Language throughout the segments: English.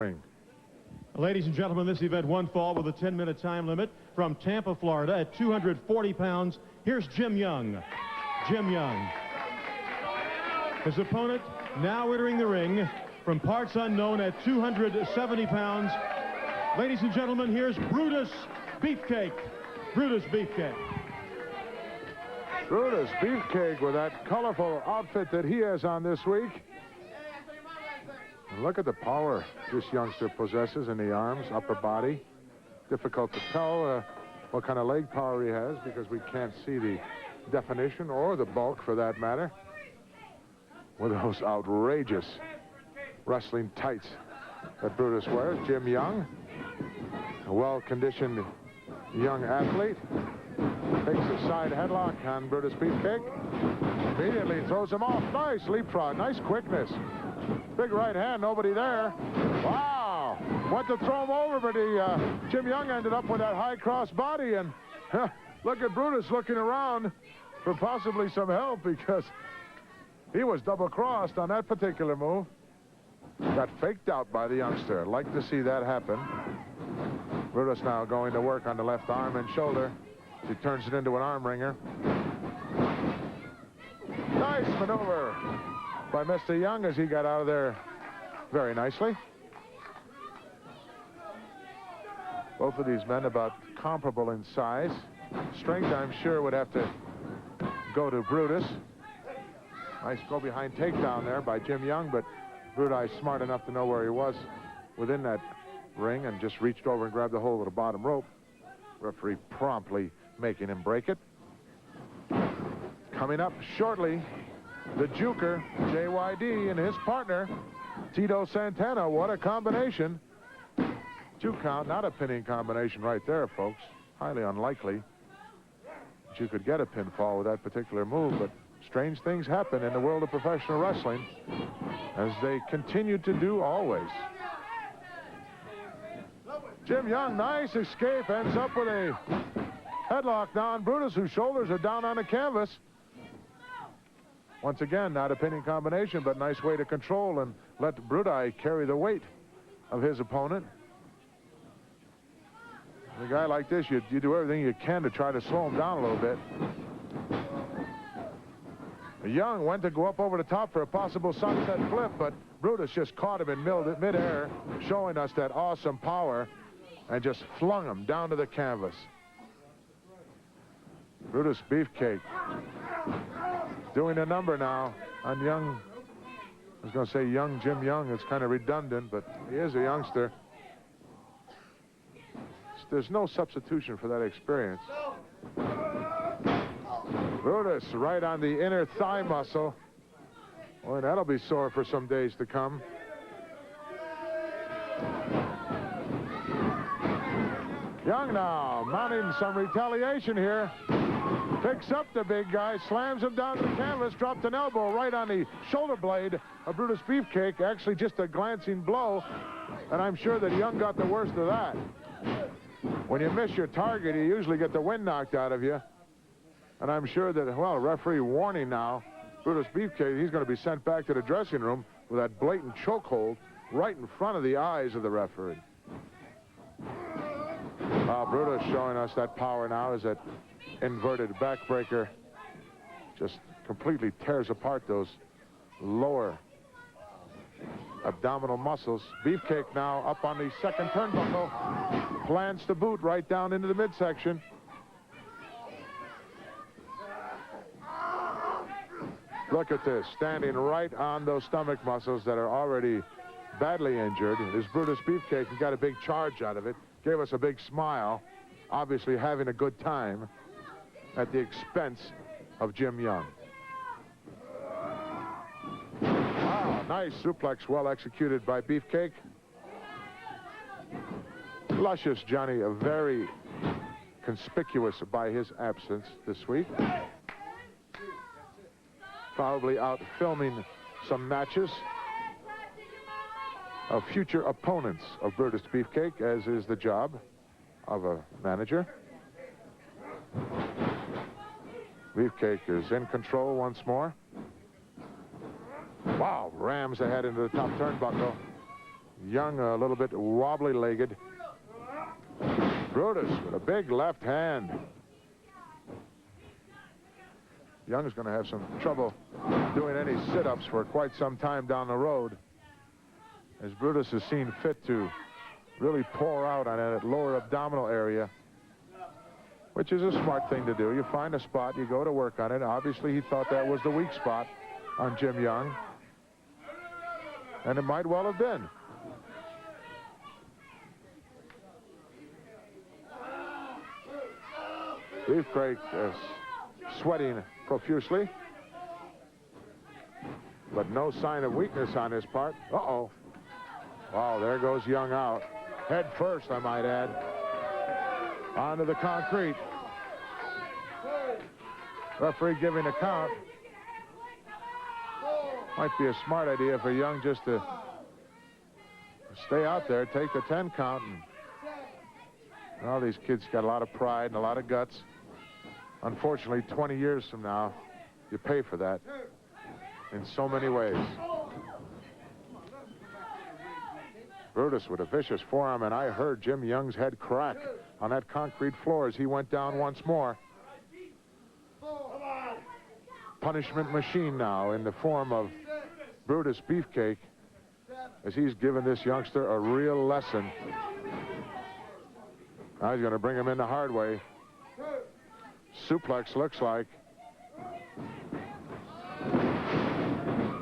Ring. Ladies and gentlemen, this event one fall with a 10-minute time limit from Tampa, Florida at 240 pounds. Here's Jim Young. Jim Young. His opponent now entering the ring from parts unknown at 270 pounds. Ladies and gentlemen, here's Brutus Beefcake. Brutus Beefcake. Brutus Beefcake with that colorful outfit that he has on this week. And look at the power this youngster possesses in the arms, upper body. Difficult to tell what kind of leg power he has because we can't see the definition or the bulk for that matter. With those outrageous wrestling tights that Brutus wears. Jim Young, a well-conditioned young athlete, takes a side headlock on Brutus Beefcake. Immediately throws him off. Nice leapfrog, nice quickness. Big right hand, nobody there. Wow! Went to throw him over, but Jim Young ended up with that high cross body, and look at Brutus looking around for possibly some help because he was double-crossed on that particular move. Got faked out by the youngster. Like to see that happen. Brutus now going to work on the left arm and shoulder. He turns it into an arm wringer. Nice maneuver by Mr. Young as he got out of there very nicely. Both of these men about comparable in size. Strength, I'm sure, would have to go to Brutus. Nice go behind takedown there by Jim Young, but Brutus smart enough to know where he was within that ring and just reached over and grabbed the hold of the bottom rope. Referee promptly making him break it. Coming up shortly, the Juker, JYD, and his partner, Tito Santana. What a combination. 2 count, not a pinning combination right there, folks. Highly unlikely that you could get a pinfall with that particular move, but strange things happen in the world of professional wrestling, as they continue to do always. Jim Young, nice escape, ends up with a headlock now on Brutus, whose shoulders are down on the canvas. Once again, not a pinning combination, but nice way to control and let Brutus carry the weight of his opponent. A guy like this, you do everything you can to try to slow him down a little bit. Young went to go up over the top for a possible sunset flip, but Brutus just caught him in mid-air, showing us that awesome power, and just flung him down to the canvas. Brutus Beefcake doing a number now on young, I was going to say young Jim Young. It's kind of redundant, but he is a youngster. There's no substitution for that experience. Brutus right on the inner thigh muscle. Boy, that'll be sore for some days to come. Young now mounting some retaliation here. Picks up the big guy, slams him down to the canvas, dropped an elbow right on the shoulder blade of Brutus Beefcake. Actually just a glancing blow, and I'm sure that Young got the worst of that. When you miss your target, you usually get the wind knocked out of you. And I'm sure that, well, referee warning now, Brutus Beefcake, he's going to be sent back to the dressing room with that blatant chokehold right in front of the eyes of the referee. Brutus showing us that power now as that inverted backbreaker just completely tears apart those lower abdominal muscles. Beefcake now up on the second turnbuckle. Plants the boot right down into the midsection. Look at this, standing right on those stomach muscles that are already badly injured. This Brutus Beefcake, he got a big charge out of it. Gave us a big smile, obviously having a good time at the expense of Jim Young. Wow, nice suplex, well executed by Beefcake. Luscious Johnny, very conspicuous by his absence this week. Probably out filming some matches of future opponents of Brutus Beefcake, as is the job of a manager. Beefcake is in control once more. Wow, rams ahead into the top turnbuckle. Young a little bit wobbly-legged. Brutus with a big left hand. Young is going to have some trouble doing any sit-ups for quite some time down the road, as Brutus has seen fit to really pour out on that lower abdominal area, which is a smart thing to do. You find a spot, you go to work on it. Obviously, he thought that was the weak spot on Jim Young, and it might well have been. Beefcake is sweating profusely, but no sign of weakness on his part. Uh-oh. Wow, there goes Young out. Head first, I might add, onto the concrete. Referee giving a count. Might be a smart idea for Young just to stay out there, take the 10 count. And all these kids got a lot of pride and a lot of guts. Unfortunately, 20 years from now, you pay for that in so many ways. Brutus with a vicious forearm, and I heard Jim Young's head crack on that concrete floor as he went down once more. Punishment machine now in the form of Brutus Beefcake, as he's given this youngster a real lesson. Now he's going to bring him in the hard way. Suplex looks like.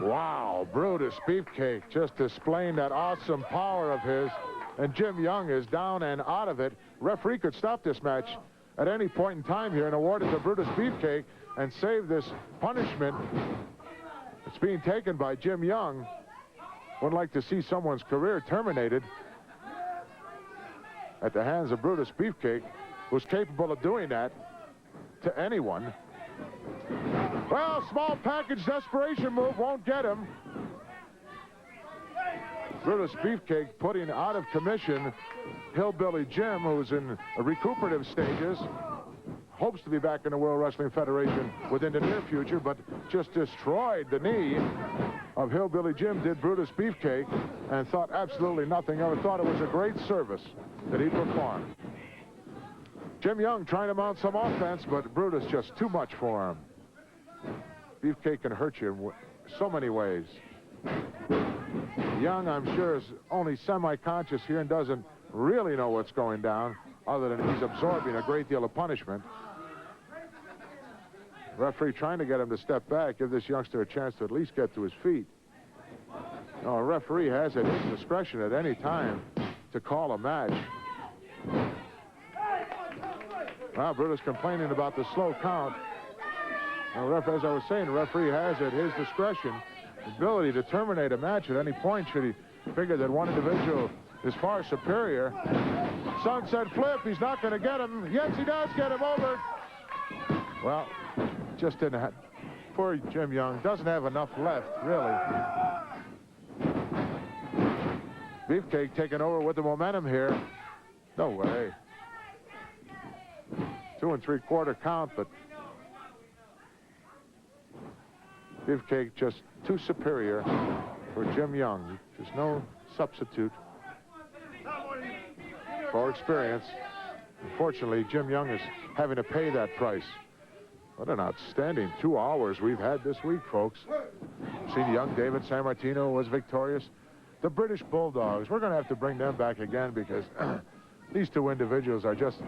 Wow, Brutus Beefcake just displaying that awesome power of his, and Jim Young is down and out of it. Referee could stop this match at any point in time here and award it to Brutus Beefcake and save this punishment. It's being taken by Jim Young. Wouldn't like to see someone's career terminated at the hands of Brutus Beefcake, who's capable of doing that to anyone. Well, small package desperation move won't get him. Brutus Beefcake putting out of commission Hillbilly Jim, who's in recuperative stages. Hopes to be back in the World Wrestling Federation within the near future, but just destroyed the knee of Hillbilly Jim, did Brutus Beefcake, and thought absolutely nothing of it. Thought it was a great service that he performed. Jim Young trying to mount some offense, but Brutus just too much for him. Beefcake can hurt you in so many ways. Young, I'm sure, is only semi-conscious here and doesn't really know what's going down, other than he's absorbing a great deal of punishment. Referee trying to get him to step back, give this youngster a chance to at least get to his feet. No, a referee has at his discretion at any time to call a match. Well, Brutus complaining about the slow count. Now, as I was saying, the referee has at his discretion the ability to terminate a match at any point should he figure that one individual is far superior. Sunset flip, he's not going to get him. Yes, he does get him over. Well, just didn't have. Poor Jim Young doesn't have enough left, really. Beefcake taking over with the momentum here. No way. 2 3/4 count, but Beefcake just too superior for Jim Young. There's no substitute for experience. Unfortunately, Jim Young is having to pay that price. What an outstanding 2 hours we've had this week, folks. Seen young David Sammartino was victorious. The British Bulldogs, we're going to have to bring them back again because these two individuals are just,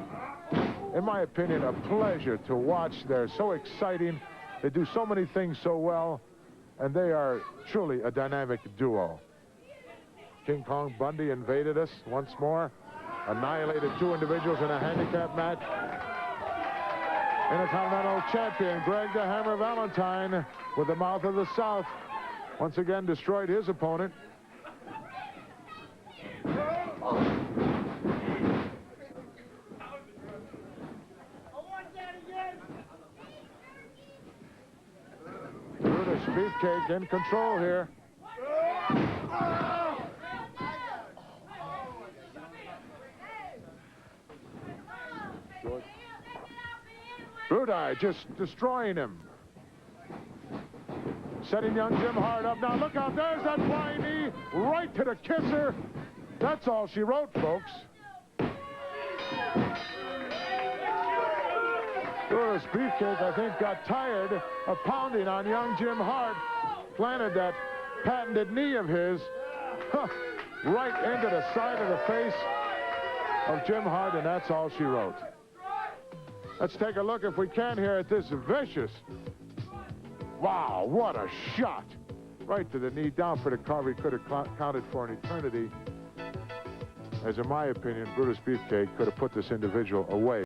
in my opinion, a pleasure to watch. They're so exciting. They do so many things so well, and they are truly a dynamic duo. King Kong Bundy invaded us once more, annihilated 2 individuals in a handicap match. Intercontinental champion Greg the Hammer Valentine, with the mouth of the South, once again destroyed his opponent. Brutus Beefcake in control here. Brutus just destroying him. Setting young Jim hard up. Now look out, there's that flying knee right to the kisser. That's all she wrote, folks. Brutus Beefcake, I think, got tired of pounding on young Jim Hart. Planted that patented knee of his right into the side of the face of Jim Hart, and that's all she wrote. Let's take a look, if we can, here at this vicious. Wow, what a shot. Right to the knee, down for the cover. He could have counted for an eternity. As in my opinion, Brutus Beefcake could have put this individual away.